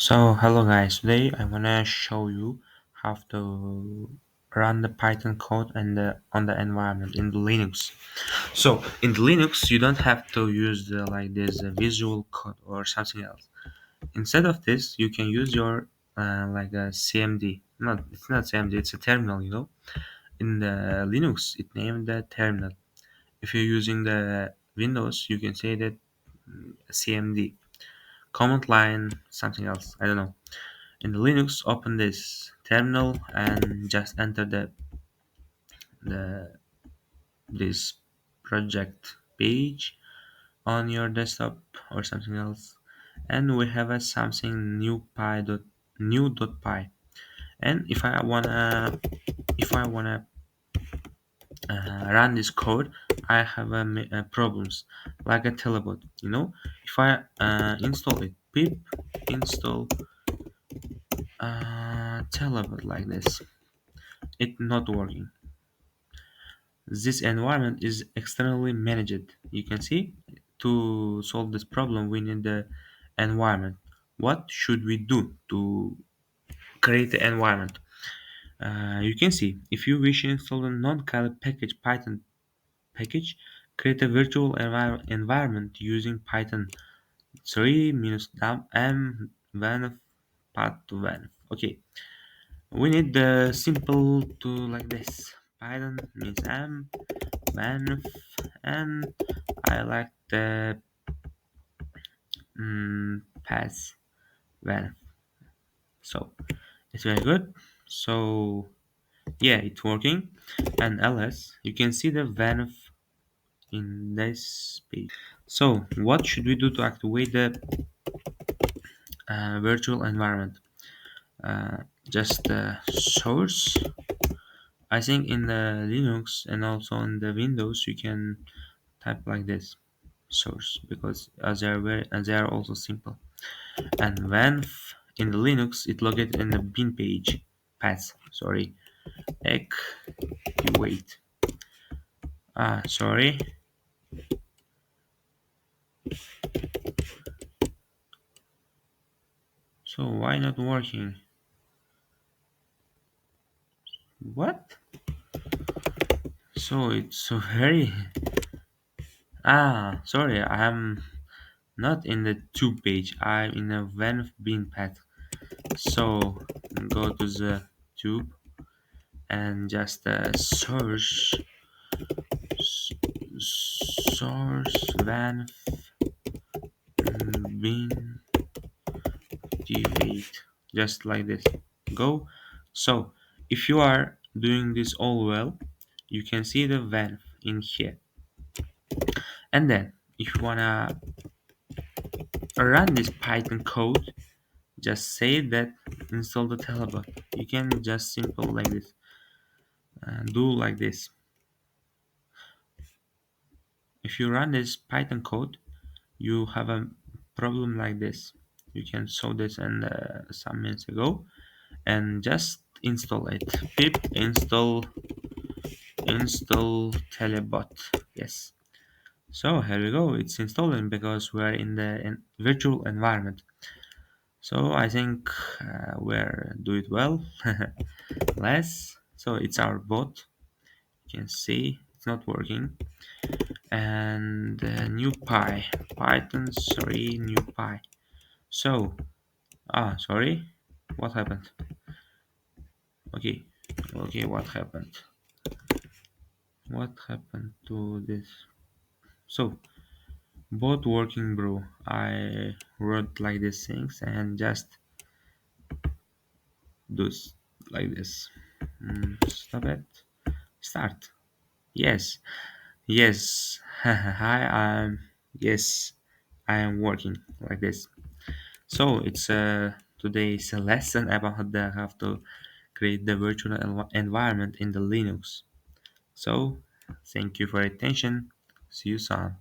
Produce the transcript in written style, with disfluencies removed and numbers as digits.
So hello guys, today I wanna show you how to run the Python code and on the environment in the Linux. So in the Linux, you don't have to use like this visual code or something else. Instead of this, you can use your like a CMD. No, it's not CMD. It's a terminal. In the Linux, it named the terminal. If you're using the Windows, you can say that CMD, command line, something else. I don't know. In Linux, open this terminal and just enter the this project page on your desktop or something else, and we have a something new.py. And if I wanna run this code, I have problems like a telebot. If I install it, pip install telebot like this, it not working. This environment is externally managed. You can see, to solve this problem, we need the environment. What should we do to create the environment? You can see, if you wish to install a non-Kali package Python package, create a virtual environment using Python 3 minus m venv path to venv. Okay, we need the simple to like this. Python means m venv, and I like the pass venv. So it's very good. So yeah, it's working. And ls, you can see the venv in this page. So what should we do to activate the virtual environment? Just the source. I think in the Linux and also in the Windows you can type like this, source, because as they are also simple. And venv in the Linux, it located in the bin page path. Sorry, wait. Sorry. So why not working? What? So it's so very. Sorry, I am not in the tube page. I'm in a venv bin path. So go to the tube and just source venv bin deviate, just like this. Go. So if you are doing this all well, you can see the venv in here. And then if you wanna run this Python code, just say that install the telebot. You can just simple like this, do like this. If you run this Python code, you have a problem like this. You can saw this in some minutes ago, and just install it. Pip install telebot. Yes. So here we go. It's installing because we are in the virtual environment. So I think we're do it well. Less. So it's our bot. You can see it's not working. And new py Python 3 new py. So sorry, what happened? Okay, what happened? What happened to this? So both working, bro. I wrote like these things and just do like this. Stop it. Start. Yes, yes. Hi, yes, I am working like this. So it's today's lesson about the how to create the virtual environment in the Linux. So thank you for your attention. See you soon.